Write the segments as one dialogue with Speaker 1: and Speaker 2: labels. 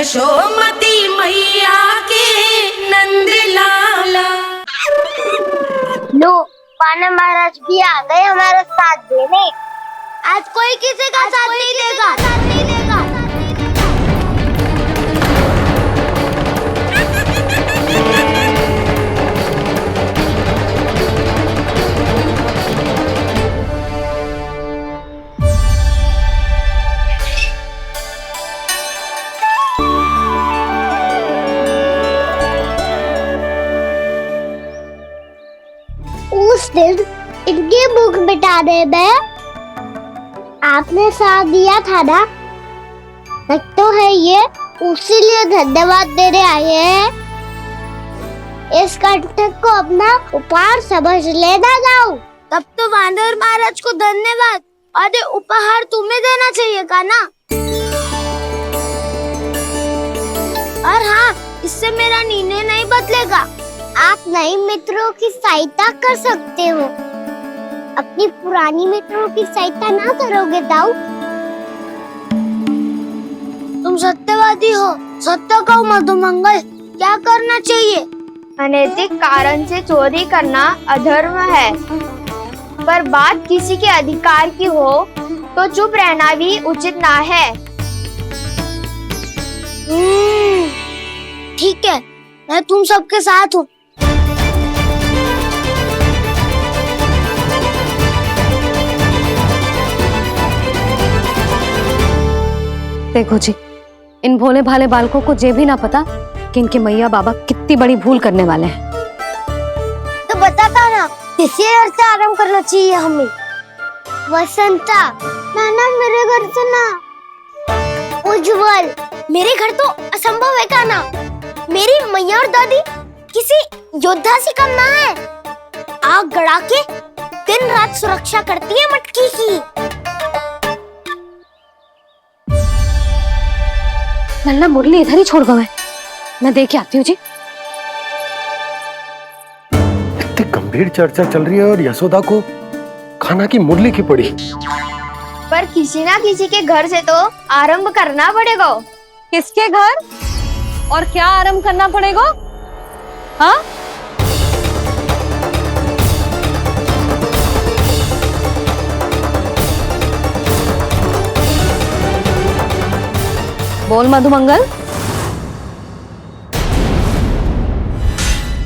Speaker 1: यशोमती मैया के नंद लाला।
Speaker 2: लो, वानर महाराज भी आ गए हमारा साथ देने। आज कोई किसी का साथ नहीं देगा। उस दिन इनकी भूख मिटाने में आपने साथ दिया था ना, लगता है ये उसी लिए धन्यवाद देने आए हैं। इस कंटक को अपना उपहार समझ लेना जाओ। तब तो वानर महाराज को धन्यवाद और उपहार तुम्हें देना चाहिए का ना। और हाँ, इससे मेरा निर्णय नहीं बदलेगा। आप नए मित्रों की सहायता कर सकते हो, अपनी पुरानी मित्रों की सहायता ना करोगे ताऊ। तुम सत्यवादी हो, सत्य कहो मधुमंगल, क्या करना चाहिए?
Speaker 3: अनैतिक कारण से चोरी करना अधर्म है, पर बात किसी के अधिकार की हो तो चुप रहना भी उचित ना है।
Speaker 2: ठीक है, मैं तुम सबके साथ हूँ।
Speaker 4: देखो जी, इन भोले भाले बालकों को ये भी ना पता कि इनके मैया बाबा कितनी बड़ी भूल करने वाले हैं।
Speaker 2: तो बताता ना, किसी घर से आराम करना चाहिए हमें। वसंता, नाना मेरे घर से ना। उज्जवल, मेरे घर तो असंभव है का ना। मेरी मैया और दादी किसी योद्धा से कम ना है। आग गड़ा के दिन रात सुरक्षा करती है मटकी की।
Speaker 4: नल्ला मुरली इधर ही छोड़ गए, मैं देख के आती हूँ जी।
Speaker 5: इतनी गंभीर चर्चा चल रही है और यशोदा को खाना की मुरली की पड़ी।
Speaker 3: पर किसी ना किसी के घर से तो आरंभ करना पड़ेगा।
Speaker 4: किसके घर और क्या आरंभ करना पड़ेगा? हाँ, बोल मधुमंगल।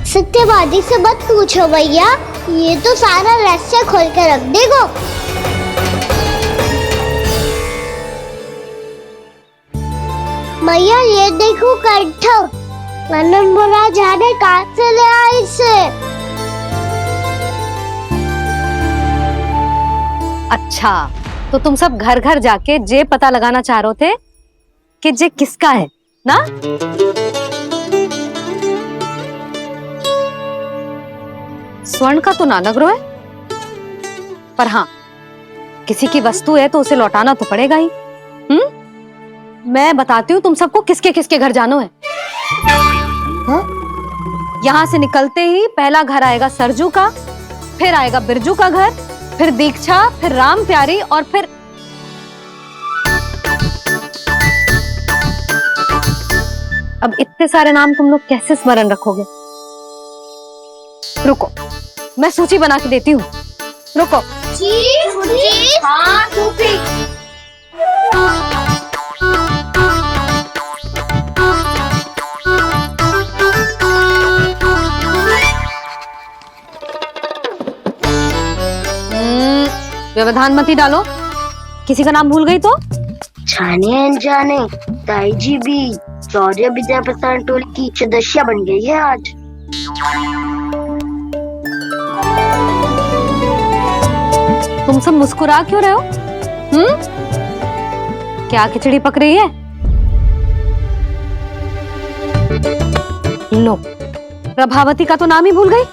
Speaker 2: सत्यवादी से मत पूछो भैया, ये तो सारा रहस्य खोल के रख देगो। भैया ये देखो कंठ, वानर महाराज जाने कहाँ से ले आए इसे।
Speaker 4: अच्छा, तो तुम सब घर घर जाके जे पता लगाना चाह रहे थे कि जे किसका है ना? स्वर्ण का तो ना लग रहा है, पर हाँ, किसी की वस्तु है तो उसे लौटाना तो पड़ेगा ही। मैं बताती हूँ तुम सबको किसके किसके घर जाना है। यहाँ से निकलते ही पहला घर आएगा सरजू का, फिर आएगा बिरजू का घर, फिर दीक्षा, फिर राम प्यारी और फिर अब इतने सारे नाम तुम लोग कैसे स्मरण रखोगे? रुको, मैं सूची बना के देती हूँ। रुको।
Speaker 2: हाँ,
Speaker 4: व्यवधान मत ही डालो, किसी का नाम भूल गई तो?
Speaker 2: जाने अनजाने ताई जी भी शौर्य विद्या प्रसारण टोली की सदस्य बन गई है आज।
Speaker 4: तुम सब मुस्कुरा क्यों रहे हो? क्या खिचड़ी पक रही है? लो, प्रभावती का तो नाम ही भूल गई,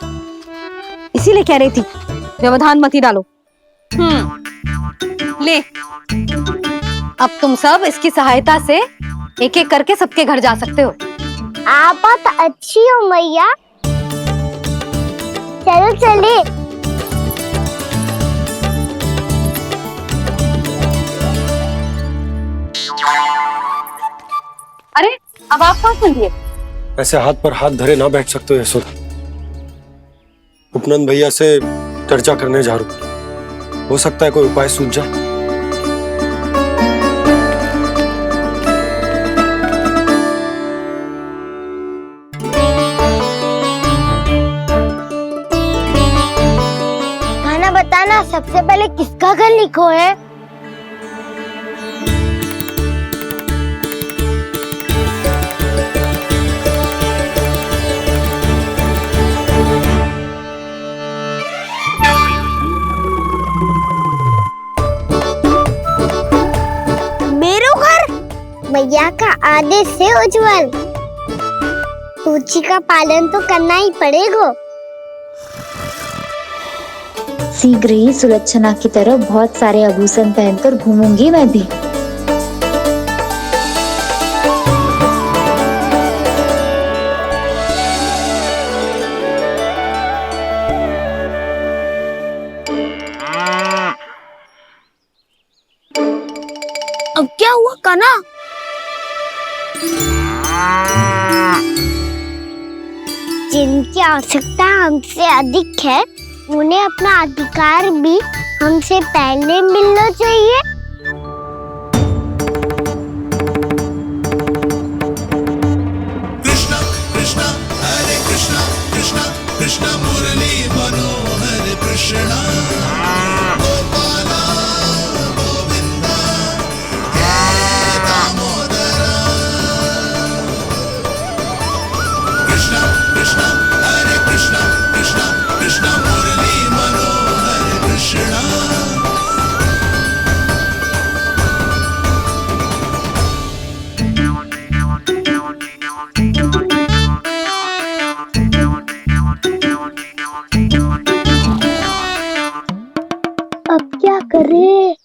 Speaker 4: इसीलिए कह रही थी व्यवधान मत ही डालो। ले, अब तुम सब इसकी सहायता से एक एक करके सबके घर जा सकते हो।
Speaker 2: आप बात अच्छी हो मैया, चलो चले।
Speaker 4: अरे अब आप कहाँ सुनिए?
Speaker 5: ऐसे हाथ पर हाथ धरे ना बैठ सकते हो यशोदा। उपनंद भैया से चर्चा करने जा रहा हूं, हो सकता है कोई उपाय सूझ जाए।
Speaker 2: खाना बताना, सबसे पहले किसका घर लिखो है? मैया का आदेश से उज्जवल, सूची का पालन तो करना ही पड़ेगा।
Speaker 6: शीघ्र ही सुलक्षणा की तरह बहुत सारे आभूषण पहनकर घूमूंगी मैं भी।
Speaker 2: अब क्या हुआ कान्हा? जिनकी आवश्यकता हमसे अधिक है, उन्हें अपना अधिकार भी हमसे पहले मिलना चाहिए।
Speaker 7: कृष्णा कृष्णा हरे कृष्णा कृष्णा कृष्णा मुरली मनोहर कृष्णा गोपाला गोविंदा हे दामोदरा। कृष्णा कृष्णा हरे कृष्णा कृष्णा कृष्णा मुरली मनोहर कृष्णा।
Speaker 2: अब क्या करे?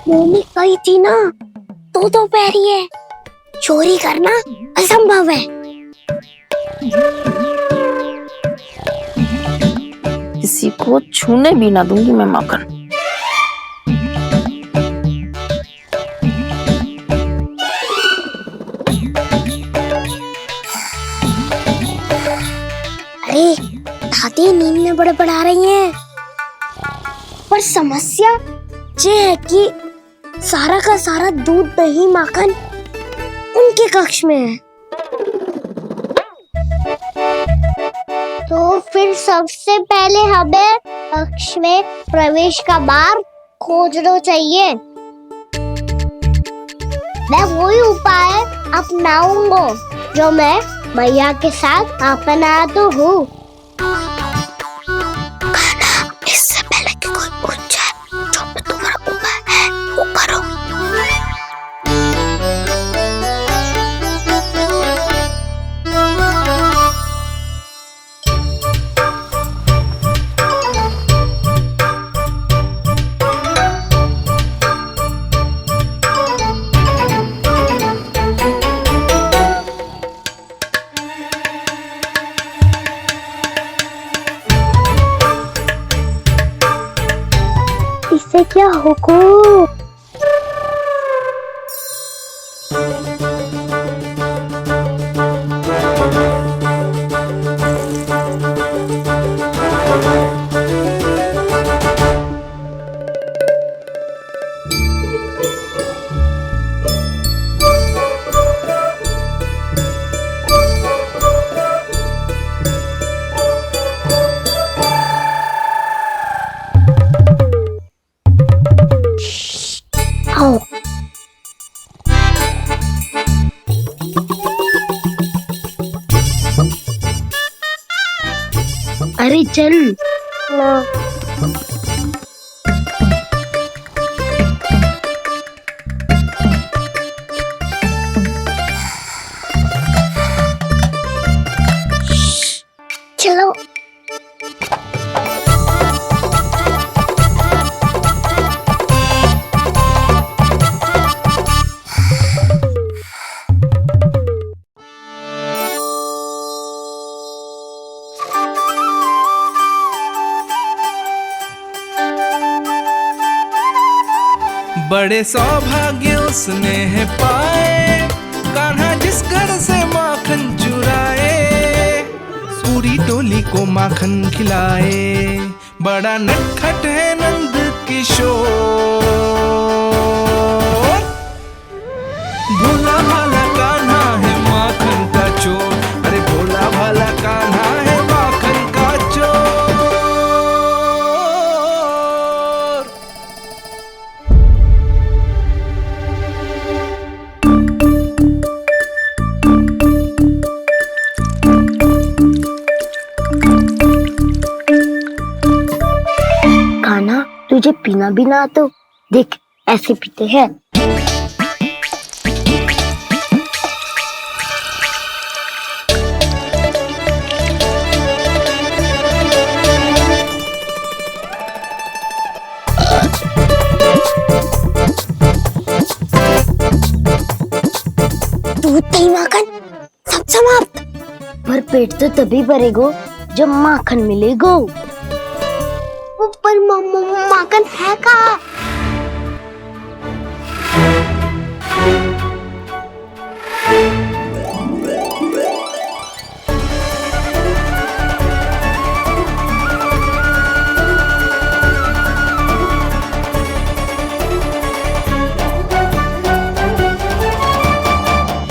Speaker 2: मैंने कही थी ना, तो पैरी है, चोरी करना असंभव है।
Speaker 1: किसी को छूने भी ना दूंगी मैं माखन।
Speaker 2: अरे दादी नींद में बड़बड़ा रही हैं, पर समस्या ये है कि सारा का सारा दूध दही माखन उनके कक्ष में है। तो फिर सबसे पहले हमें कक्ष में प्रवेश का मार्ग खोजना चाहिए। मैं वही उपाय अपनाऊंगा जो मैं मैया के साथ अपना तो हूँ। इससे पहले कि कोई पूछ जाए, जो भी तुम्हारा उपाय है वो करो। इससे क्या होगा? अरे चल ना। चलो
Speaker 7: बड़े सौभाग्य उसने है पाए, कान्हा जिसको सबको माखन खिलाए, बड़ा नटखट है नंद किशोर। भोला भाला कान्हा है माखन का चोर, अरे भोला भाला कान्हा है माखन का चोर।
Speaker 2: कान्हा, तुझे पीना भी ना तो देख ऐसे पीते हैं। दूध दही माखन सब समाप्त। पर पेट तो तभी भरेगो जब माखन मिलेगो। पर माखन है कहाँ?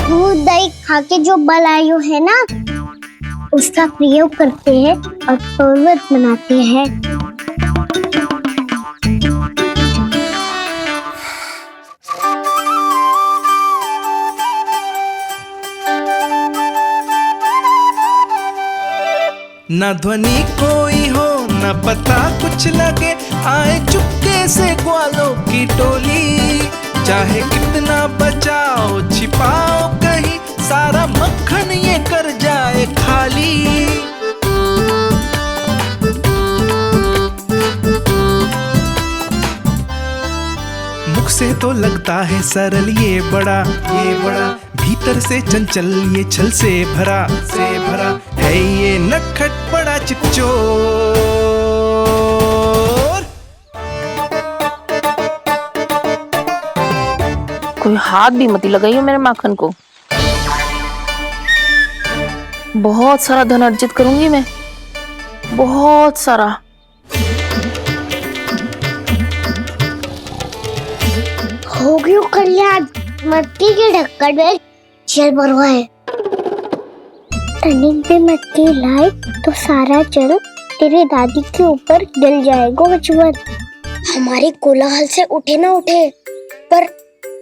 Speaker 2: दूध दही खा के जो बलायु है ना, उसका प्रयोग करते हैं और पर्वत बनाते हैं।
Speaker 7: न ध्वनि कोई हो न पता कुछ लगे, आए चुपके से ग्वालों की टोली। चाहे कितना बचाओ छिपाओ कहीं, सारा मक्खन ये कर जाए खाली। मुख से तो लगता है सरल ये बड़ा भीतर से चंचल ये छल से भरा है ये नटखट बड़ा चिच्चोर।
Speaker 1: कोई हाथ भी मत लगाइयो मेरे माखन को। बहुत सारा धन अर्जित करूंगी मैं, बहुत सारा।
Speaker 2: हो गयो कल्याण, मट्टी के ढक्कन में जल भरवा है। टनिक पे मट्टी लाए तो सारा जल तेरे दादी के ऊपर गिर जाएगा बचवन। हमारे कोलाहल से उठे ना उठे, पर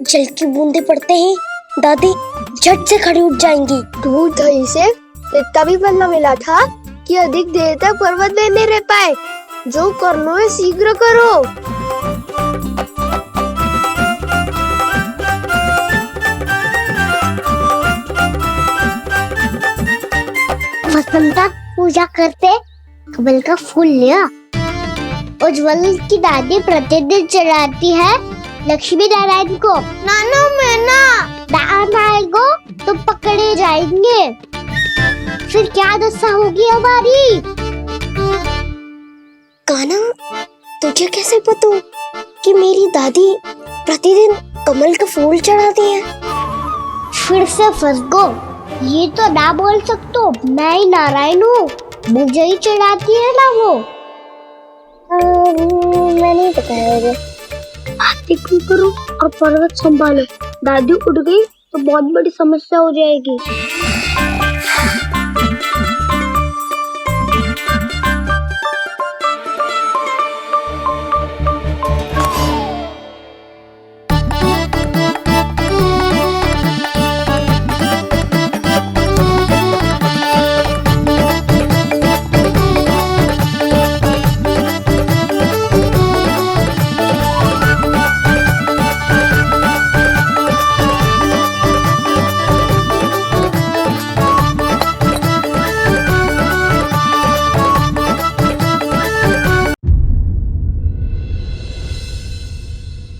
Speaker 2: जल की बूंदे पड़ते ही दादी झट से खड़ी उठ जाएंगी।
Speaker 3: दूध दही से इतना भी बनना मिला था कि अधिक देर तक पर्वत में नहीं रह पाए। जो करना है शीघ्र करो।
Speaker 2: वसंता पूजा करते कमल का फूल लिया। उज्ज्वल की दादी प्रतिदिन चढ़ाती है लक्ष्मी नारायण को। नानो मैं ना दान आएगो तो पकड़े जाएंगे। फिर क्या दशा होगी हमारी? कान्हा, तुझे कैसे पता कि मेरी दादी प्रतिदिन कमल का फूल चढ़ाती है? फिर से फंस गो। ये तो ना बोल सकतो, मैं ही नारायण हूँ, मुझे ही चढ़ाती है ना वो। मैं नहीं बताया मुझे। बातें क्यों करो और पर्वत संभालो। दादी उठ गई तो बहुत बड़ी समस्या हो जाएगी।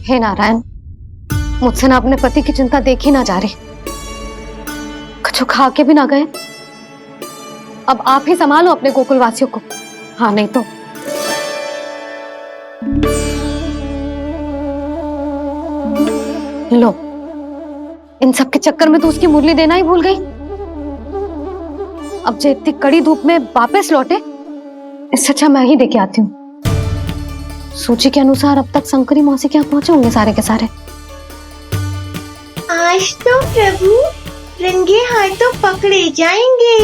Speaker 4: हे नारायण, मुझसे ना अपने पति की चिंता देखी ना जा रही। कुछ खा के भी ना गए। अब आप ही संभालो अपने गोकुलवासियों को। हाँ, नहीं तो लो, इन सब के चक्कर में तो उसकी मुरली देना ही भूल गई। अब जो इतनी कड़ी धूप में वापस लौटे, इससे अच्छा मैं ही देके आती हूँ। सूची के अनुसार अब तक शंकरी मौसी के यहाँ पहुंचे होंगे सारे के सारे।
Speaker 2: आज तो प्रभु रंगे हाथों पकड़े जाएंगे।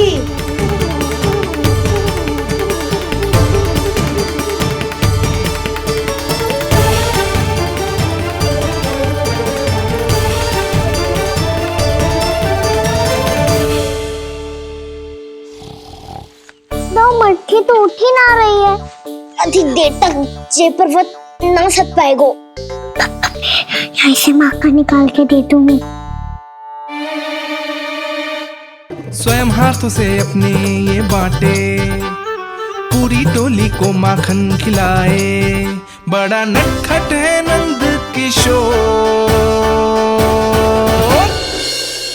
Speaker 2: दो मटकी तो उठ ही ना रही है। अधिक देर तक जे पर्वत ना सक पाएगो। यहाँ से माखन निकाल के दे दूंगी।
Speaker 7: स्वयं हाथों से अपने ये बांटे, पूरी टोली को माखन खिलाए, बड़ा नटखट है नंद किशोर।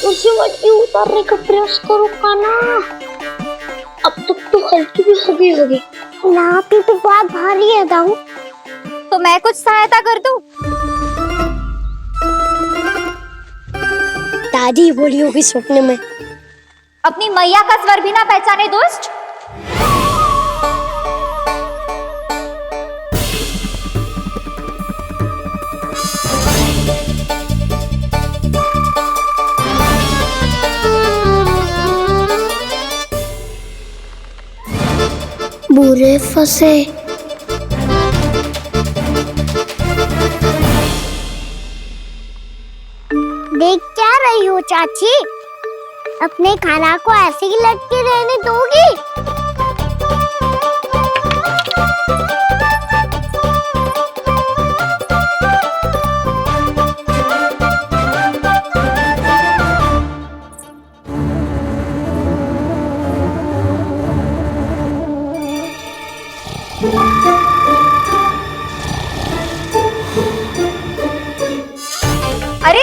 Speaker 2: उसी मटकी उतारने का प्रयास करो काना। अब तक तो हल्की भी होगी। लाठी तो बहुत भारी है दाऊ।
Speaker 3: तो मैं कुछ सहायता कर दूं?
Speaker 2: दादी बोली होगी सपने में।
Speaker 3: अपनी मैया का स्वर भी ना पहचाने दुष्ट।
Speaker 2: बुरे फंसे। देख क्या रही हो चाची? अपने खाना को ऐसे ही लटके रहने दोगी?
Speaker 3: अरे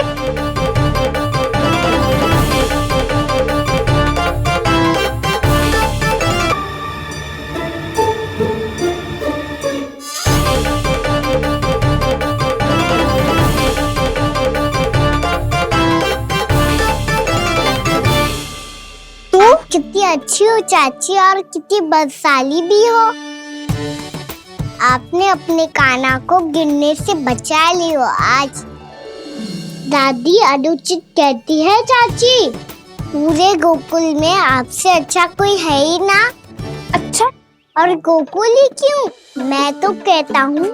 Speaker 2: तुम कितनी अच्छी हो चाची और कितनी बदसाली भी हो। आपने अपने काना को गिरने से बचा ली हो आज। दादी अनुचित कहती है चाची, पूरे गोकुल में आपसे अच्छा कोई है ही ना। अच्छा, और गोकुल ही क्यों, मैं तो कहता हूँ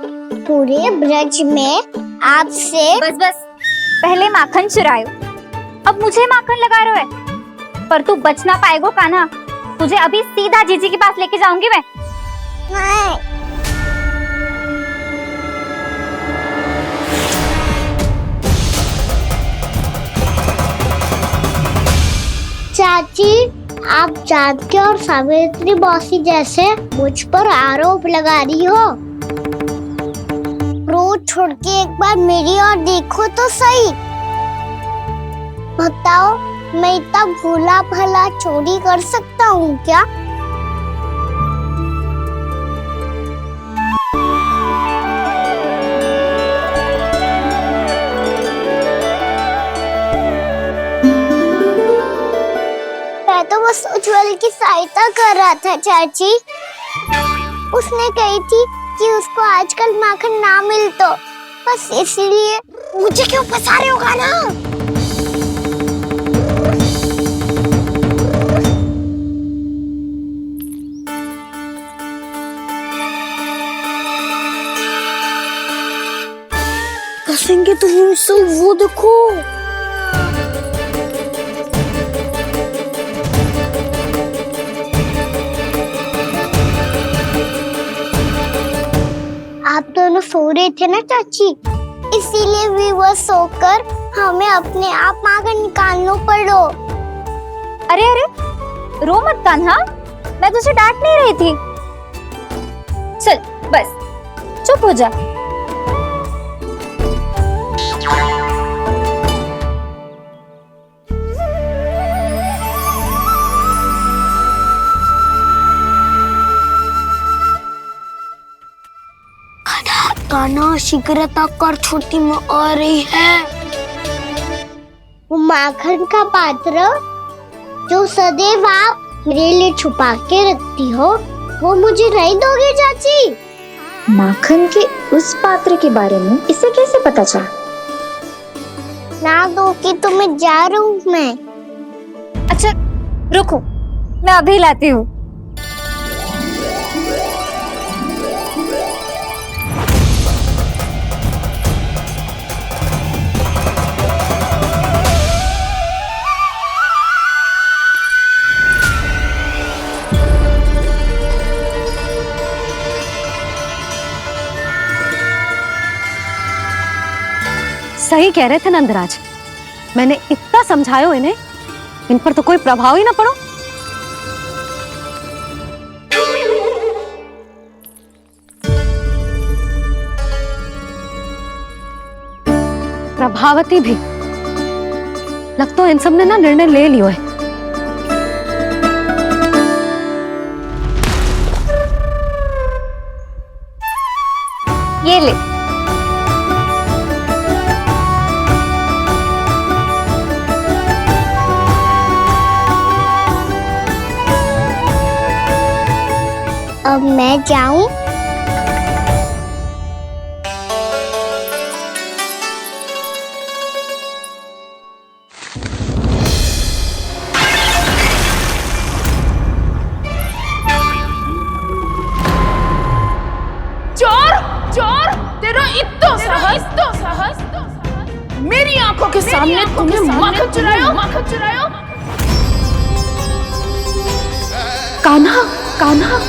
Speaker 2: पूरे ब्रज में आपसे।
Speaker 3: बस बस, पहले माखन चुरायो, अब मुझे माखन लगा रहे हो। पर तू बच ना पाएगो कान्हा, तुझे अभी सीधा जीजी के पास लेके जाऊंगी मैं।
Speaker 2: नहीं। चाची, आप जानकी और सावित्री मौसी जैसे मुझ पर आरोप लगा रही हो। रोज छोड़ के एक बार मेरी ओर देखो तो सही। बताओ, मैं इतना भोला भला चोरी कर सकता हूँ क्या? मैं तो बस उज्जवल की सहायता कर रहा था चाची। उसने कही थी कि उसको आजकल माखन ना मिल तो बस इसलिए। मुझे क्यों फंसा रहे हो ना? फंसेंगे तो हमसे, वो देखो। आप दोनों सो रहे थे ना चाची, इसीलिए विवश सोकर हमें अपने आप माखन निकालना पड़ो।
Speaker 3: अरे अरे, रो मत कान्हा, मैं तुझे डांट नहीं रही थी। चल बस चुप हो जा।
Speaker 2: कान्हा शीघ्रता कर, छोटी में आ रही है। वो माखन का पात्र जो सदैव आप मेरे लिए छुपा के रखती हो, वो मुझे नहीं दोगे चाची?
Speaker 6: माखन के उस पात्र के बारे में इसे कैसे पता चला?
Speaker 2: ना दो कि तुम्हें जा रहा हूँ मैं।
Speaker 4: अच्छा रुको, मैं अभी लाती हूँ। सही कह रहे थे नंदराज, मैंने इतना समझायो इन्हें, इन पर तो कोई प्रभाव ही ना पड़ो। प्रभावती भी लगता है इन सब ने ना निर्णय ले लियो है। ये ले,
Speaker 2: अब मैं जाऊं?
Speaker 1: चोर चोर, तेरा इतना साहस, मेरी आंखों के सामने तुमने माखन चुरायो। कान्हा कान्हा